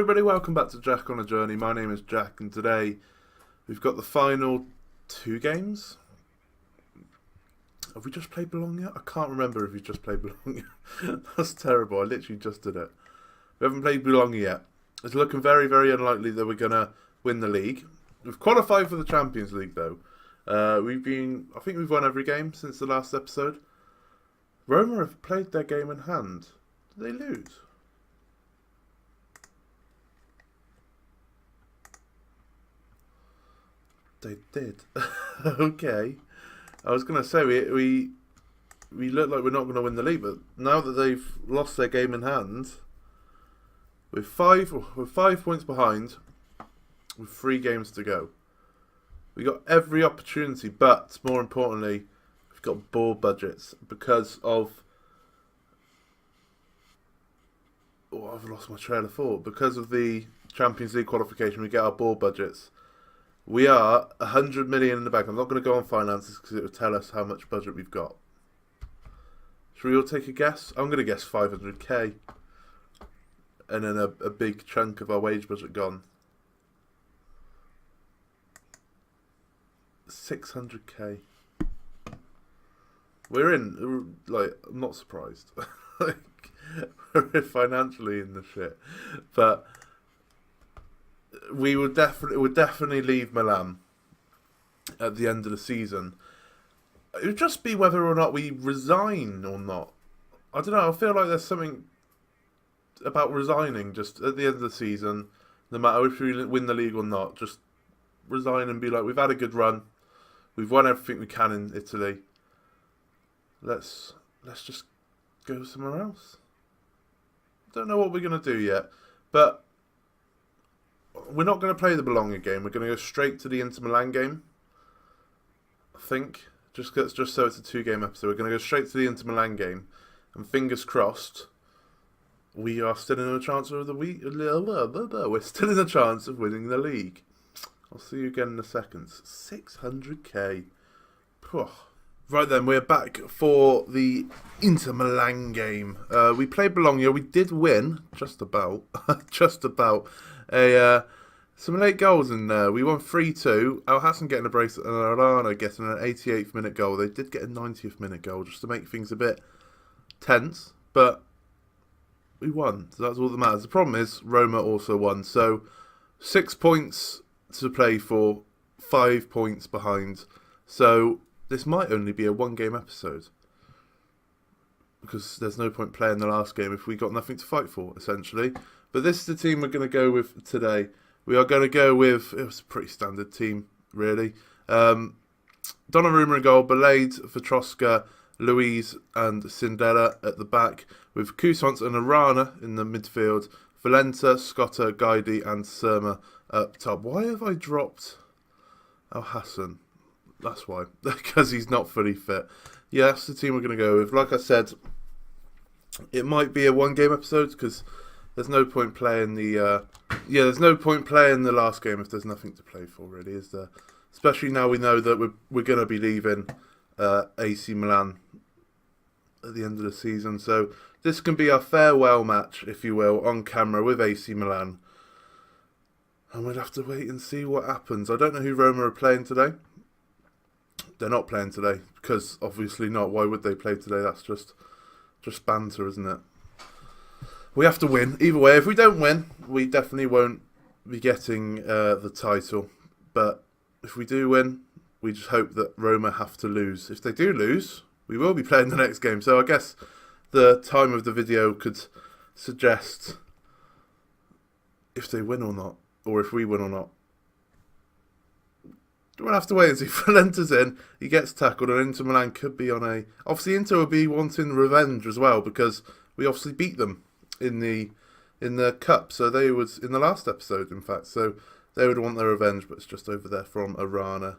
everybody, welcome back to Jack on a Journey. My name is Jack, and today we've got the final 2 games. Have we just played Bologna? I can't remember if we just played Bologna. That's terrible, I literally just did it. We haven't played Bologna yet. It's looking very, very unlikely that we're going to win the league. We've qualified for the Champions League though. I think we've won every game since the last episode. Roma have played their game in hand. Did they lose? They did. Okay. I was going to say, we look like we're not going to win the league, but now that they've lost their game in hand, we're 5 points behind, with 3 games to go. We got every opportunity, but more importantly, we've got board budgets because of... Oh, I've lost my trail of thought. Because of the Champions League qualification, we get our board budgets. We are 100 million in the bank. I'm not going to go on finances because it will tell us how much budget we've got. Should we all take a guess? I'm going to guess 500k. And then a big chunk of our wage budget gone. 600k. We're in, like, I'm not surprised. Like, we're financially in the shit. But we would definitely leave Milan at the end of the season. It would just be whether or not we resign or not. I don't know, I feel like there's something about resigning just at the end of the season, no matter if we win the league or not. Just resign and be like, we've had a good run. We've won everything we can in Italy. Let's just go somewhere else. Don't know what we're going to do yet, but we're not going to play the Bologna game. We're going to go straight to the Inter Milan game. I think just so it's a 2-game episode. We're going to go straight to the Inter Milan game, and fingers crossed, we are still in a chance of we're still in a chance of winning the league. I'll see you again in a second. 600k. Right then, we're back for the Inter Milan game. We played Bologna. We did win, just about. Just about. Some late goals in there. We won 3-2. Al Hassan getting a brace and Arana getting an 88th minute goal. They did get a 90th minute goal just to make things a bit tense, but we won. So that's all that matters. The problem is Roma also won. So 6 points to play for, 5 points behind. So this might only be a 1-game episode, because there's no point playing the last game if we got nothing to fight for, essentially. But this is the team we're going to go with today. We are going to go with, it was a pretty standard team, really. Donnarumma in goal, Belade, Vatroska, Louise and Sindela at the back, with Kusant and Arana in the midfield, Valenta, Scotta, Guidi and Surma up top. Why have I dropped Al Hassan? That's why. Because he's not fully fit. Yeah, that's the team we're going to go with. Like I said, it might be a 1-game episode because there's no point playing the there's no point playing the last game if there's nothing to play for, really, is there? Especially now we know that we're going to be leaving AC Milan at the end of the season. So this can be our farewell match, if you will, on camera with AC Milan. And we'll have to wait and see what happens. I don't know who Roma are playing today. They're not playing today, because obviously not. Why would they play today? That's just banter, isn't it? We have to win. Either way, if we don't win, we definitely won't be getting the title. But if we do win, we just hope that Roma have to lose. If they do lose, we will be playing the next game. So I guess the time of the video could suggest if they win or not, or if we win or not. We'll have to wait and see. Valenta's in, he gets tackled, and Inter Milan could be on a... Obviously, Inter will be wanting revenge as well, because we obviously beat them in the cup. So they was in the last episode, in fact. So they would want their revenge, but it's just over there from Arana.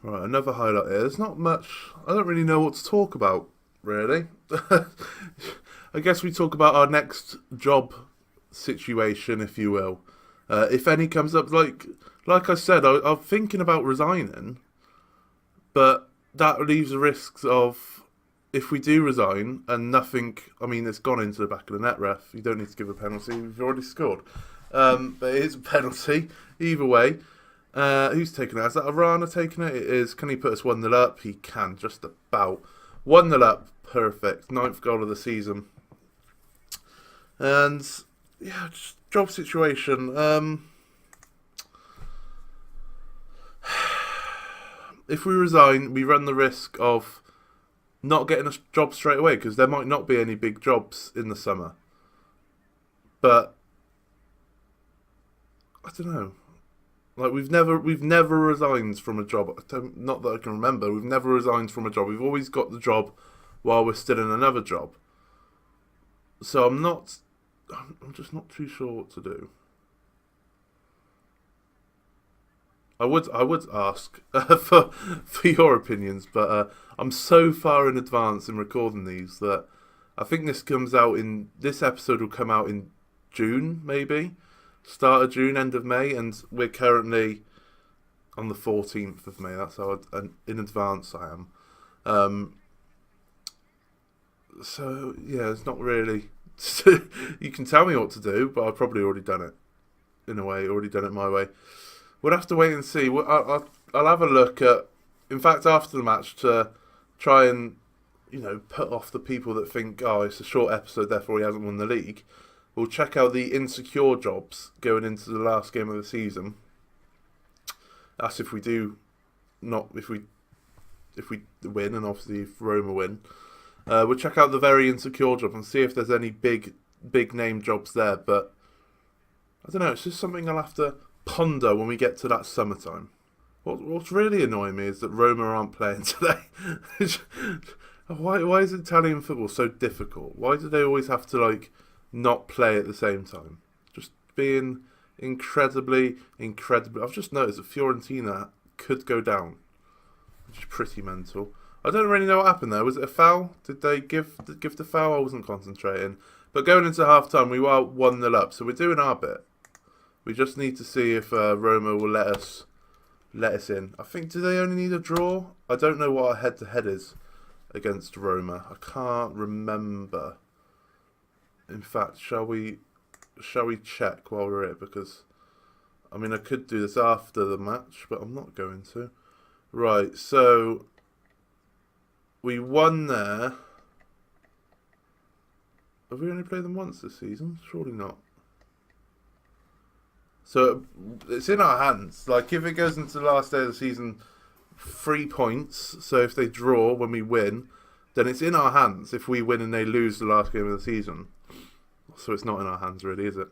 Right, another highlight here. There's not much... I don't really know what to talk about, really. I guess we talk about our next job situation, if you will. If any comes up, like I said, I'm thinking about resigning, but that leaves the risks of if we do resign and nothing, I mean, it's gone into the back of the net, ref. You don't need to give a penalty. We've already scored. But it is a penalty. Either way. Who's taking it? Is that Arana taking it? It is. Can he put us 1-0 up? He can, just about. 1-0 up. Perfect. 9th goal of the season. And, yeah, just job situation. If we resign, we run the risk of not getting a job straight away, because there might not be any big jobs in the summer. But I don't know. Like, we've never resigned from a job. Not that I can remember. We've never resigned from a job. We've always got the job while we're still in another job. So I'm just not too sure what to do. I would ask for your opinions, but I'm so far in advance in recording these that I think this episode will come out in June, maybe start of June, end of May, and we're currently on the 14th of May. That's how in advance I am. So yeah, it's not really. You can tell me what to do, but I've probably already done it in a way. Already done it my way. We'll have to wait and see. I'll have a look at, in fact, after the match, to try and, put off the people that think, oh, it's a short episode, therefore he hasn't won the league. We'll check out the insecure jobs going into the last game of the season. That's if we win, and obviously if Roma win. We'll check out the very insecure job and see if there's any big name jobs there. But I don't know. It's just something I'll have to ponder when we get to that summertime. What's really annoying me is that Roma aren't playing today. Why is Italian football so difficult? Why do they always have to not play at the same time? Just being incredibly. I've just noticed that Fiorentina could go down, which is pretty mental. I don't really know what happened there. Was it a foul? Did they give the foul? I wasn't concentrating. But going into half time, we were 1-0 up, so we're doing our bit. We just need to see if Roma will let us in. I think, do they only need a draw? I don't know what our head-to-head is against Roma. I can't remember. In fact, shall we check while we're here? Because, I mean, I could do this after the match, but I'm not going to. Right, so we won there. Have we only played them once this season? Surely not. So it's in our hands. If it goes into the last day of the season, 3 points. So if they draw when we win, then it's in our hands. If we win and they lose the last game of the season, so it's not in our hands, really, is it?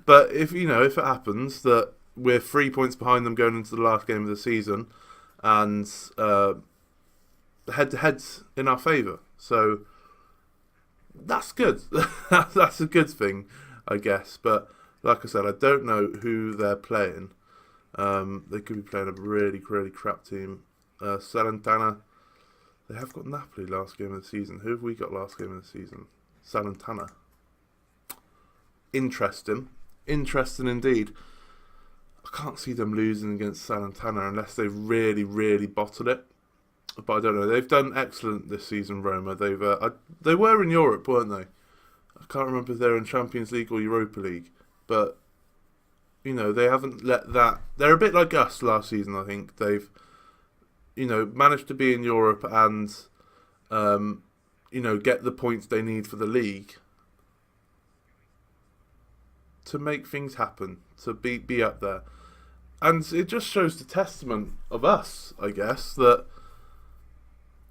But if it happens that we're 3 points behind them going into the last game of the season, and the head-to-head's in our favour, so that's good. That's a good thing, I guess. But like I said, I don't know who they're playing. They could be playing a really, really crap team. Salernitana. They have got Napoli last game of the season. Who have we got last game of the season? Salernitana. Interesting. Interesting indeed. I can't see them losing against Salernitana unless they really, really bottled it. But I don't know. They've done excellent this season, Roma. They were in Europe, weren't they? I can't remember if they're in Champions League or Europa League. But, they haven't let that. They're a bit like us last season, I think. They've, managed to be in Europe and, get the points they need for the league to make things happen, to be up there. And it just shows the testament of us, I guess, that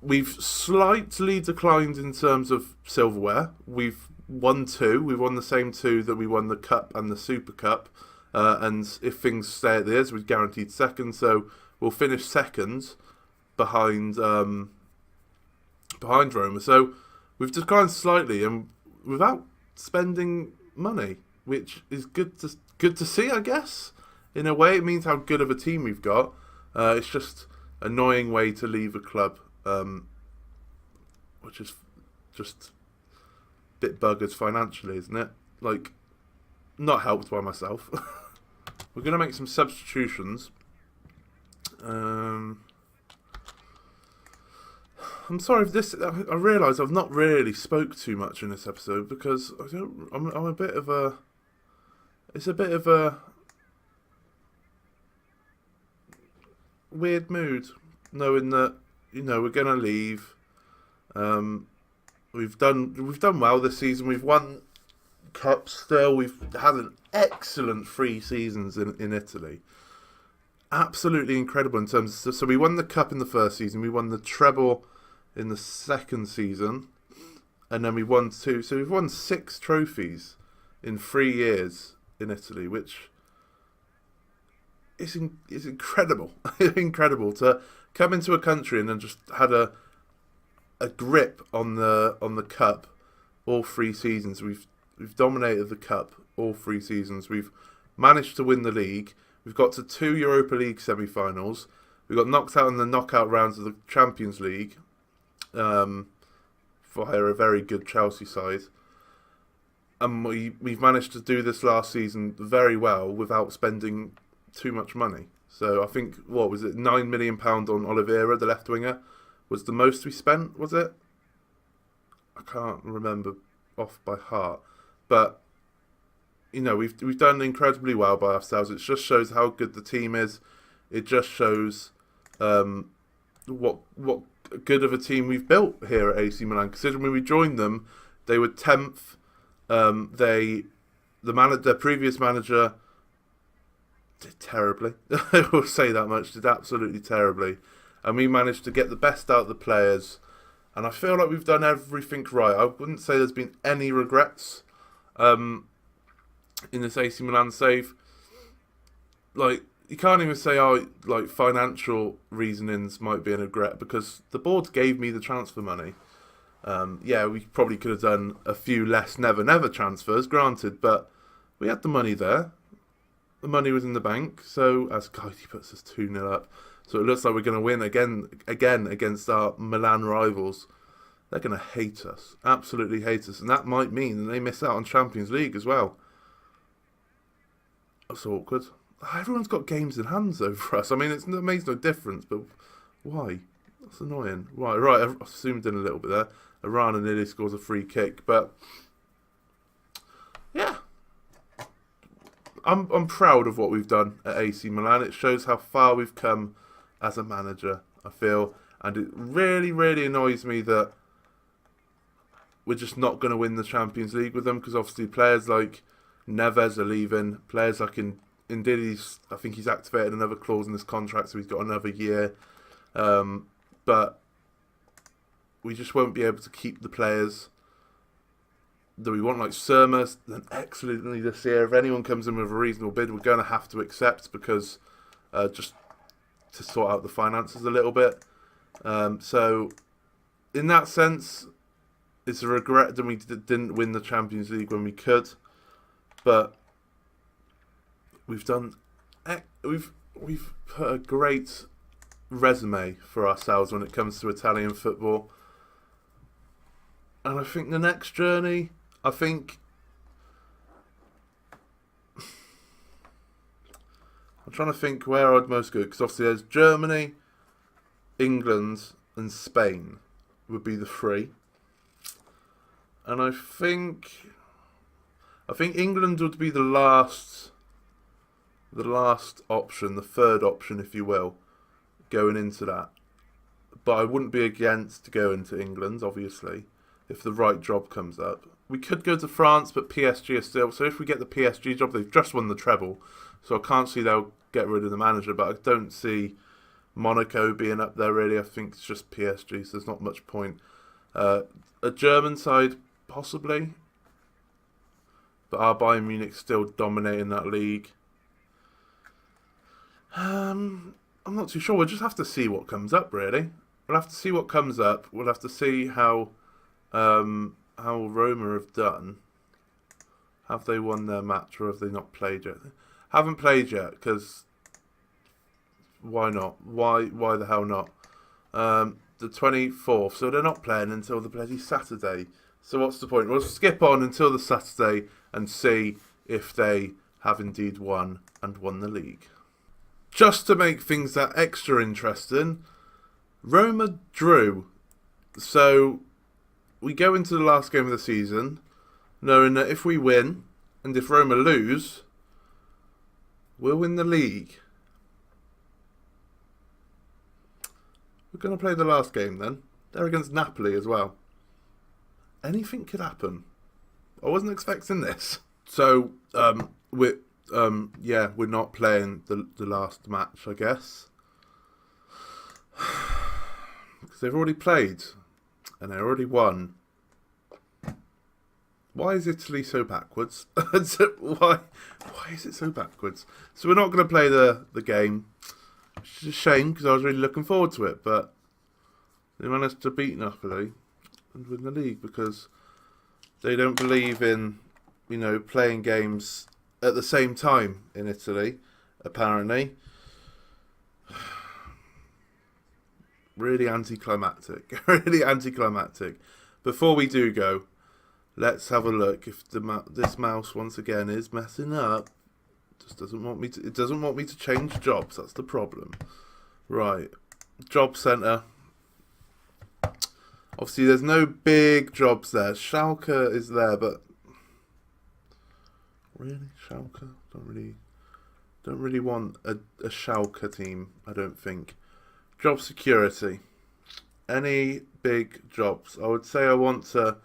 we've slightly declined in terms of silverware. We've won 2. We've won the same 2 that we won the Cup and the Super Cup. And if things stay at this, we're guaranteed second. So we'll finish second behind Roma. So we've declined slightly and without spending money, which is good to see, I guess. In a way, it means how good of a team we've got. It's just an annoying way to leave a club, which is just a bit buggers financially, isn't it? Not helped by myself. We're going to make some substitutions. I'm sorry if this. I realise I've not really spoke too much in this episode because I'm a bit of a. It's a bit of a weird mood, knowing that we're gonna leave. We've done well this season. We've won cups still. We've had an excellent 3 seasons in Italy. Absolutely incredible in terms of, so we won the cup in the first season, we won the treble in the second season, and then we won 2. So we've won 6 trophies in 3 years in Italy, which is incredible. Incredible to come into a country and then just had a grip on the cup all 3 seasons. We've dominated the cup all 3 seasons. We've managed to win the league. We've got to 2 Europa League semi-finals. We got knocked out in the knockout rounds of the Champions League via a very good Chelsea side. And we've managed to do this last season very well without spending too much money. So I think, what was it, £9 million on Oliveira, the left winger, was the most we spent, was it? I can't remember off by heart. But we've done incredibly well by ourselves. It just shows how good the team is. It just shows what good of a team we've built here at AC Milan. Considering when we joined them, they were 10th. Their previous manager did terribly. I will say that much. Did absolutely terribly, and we managed to get the best out of the players. And I feel like we've done everything right. I wouldn't say there's been any regrets in this AC Milan save. Like, you can't even say financial reasonings might be a regret, because the board gave me the transfer money. We probably could have done a few less never transfers, granted, but we had the money there. The money was in the bank, so as he puts us 2-0 up. So it looks like we're going to win again against our Milan rivals. They're going to hate us, absolutely hate us, and that might mean that they miss out on Champions League as well. That's awkward. Everyone's got games in hands over us. I mean, it makes no difference, but why? That's annoying. Right. I've zoomed in a little bit there. Arana nearly scores a free kick, but yeah, I'm proud of what we've done at AC Milan. It shows how far we've come as a manager, I feel, and it really, really annoys me that we're just not going to win the Champions League with them, because obviously players like Neves are leaving. Players like Indidi's, I think he's activated another clause in his contract, so he's got another year. But we just won't be able to keep the players that we want, like Surma's done excellently this year. If anyone comes in with a reasonable bid, we're going to have to accept, because just to sort out the finances a little bit. So in that sense, it's a regret that we didn't win the Champions League when we could. But we've put a great resume for ourselves when it comes to Italian football. And I think the next journey, I'm trying to think where I'd most go, because obviously there's Germany, England, and Spain would be the 3. And I think England would be the last option, the third option, if you will, going into that. But I wouldn't be against going to England, obviously, if the right job comes up. We could go to France, but PSG are still... So if we get the PSG job, they've just won the treble, so I can't see they'll get rid of the manager, but I don't see Monaco being up there, really. I think it's just PSG, so there's not much point. A German side, possibly. But our Bayern Munich's still dominating that league. I'm not too sure. We'll just have to see what comes up, really. We'll have to see what comes up. We'll have to see how Roma have done. Have they won their match, or have they not played yet? Haven't played yet, because why not? Why the hell not? The 24th, so they're not playing until the bloody Saturday. So what's the point? We'll skip on until the Saturday and see if they have indeed won the league. Just to make things that extra interesting, Roma drew So we go into the last game of the season knowing that if we win and if Roma lose, we'll win the league. We're going to play the last game then. They're against Napoli as well. Anything could happen. I wasn't expecting this. So, we're not playing the last match, I guess. Because they've already played. And they already won. Why is Italy so backwards? Why is it so backwards? So we're not going to play the game. Which is a shame because I was really looking forward to it. But they managed to beat Napoli and win the league because they don't believe in, playing games at the same time in Italy, apparently. Really anticlimactic. Really anticlimactic. Before we do go, let's have a look if this mouse once again is messing up. Just doesn't want me to. It doesn't want me to change jobs. That's the problem. Right, job centre. Obviously, there's no big jobs there. Schalke is there, but really, Schalke don't really want a Schalke team. I don't think. Job security. Any big jobs? I would say I want to.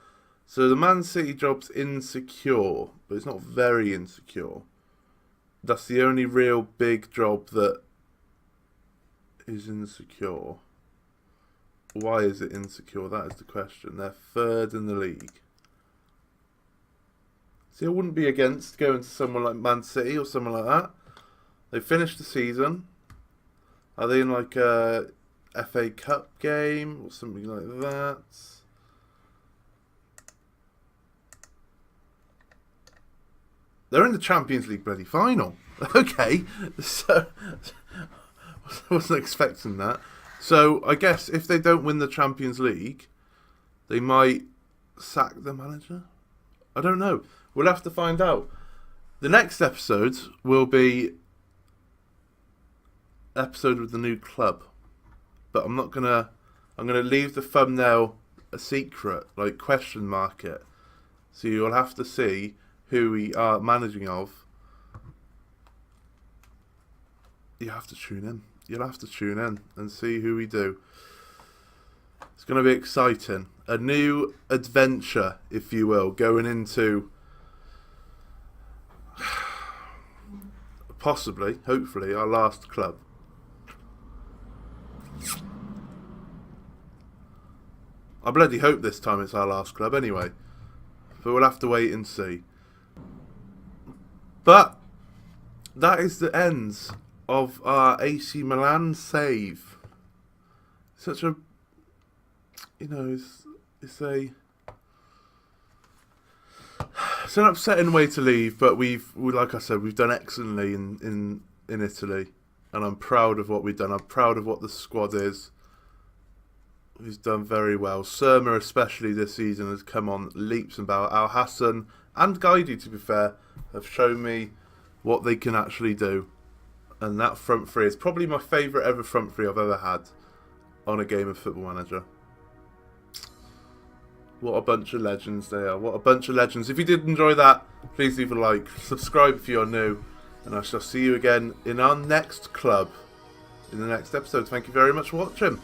So the Man City job's insecure, but it's not very insecure. That's the only real big job that is insecure. Why is it insecure? That is the question. They're third in the league. See, I wouldn't be against going to someone like Man City or someone like that. They finished the season. Are they in like a FA Cup game or something like that? They're in the Champions League bloody final. Okay, so I wasn't expecting that. So I guess if they don't win the Champions League, they might sack the manager. I don't know. We'll have to find out. The next episode will be episode with the new club, but I'm gonna leave the thumbnail a secret, like question mark it. So you'll have to see who we are managing of. You have to tune in. You'll have to tune in and see who we do. It's going to be exciting. A new adventure, if you will, going into possibly, hopefully, our last club. I bloody hope this time it's our last club anyway. But we'll have to wait and see. But that is the end of our AC Milan save. Such a, it's an upsetting way to leave, but like I said, we've done excellently in Italy, and I'm proud of what we've done. I'm proud of what the squad is. We've done very well. Surma, especially this season, has come on leaps and bounds. Al Hassan and Guidi, to be fair, have shown me what they can actually do. And that front three is probably my favourite ever front three I've ever had on a game of Football Manager. What a bunch of legends they are. What a bunch of legends. If you did enjoy that, please leave a like. Subscribe if you're new. And I shall see you again in our next club in the next episode. Thank you very much for watching.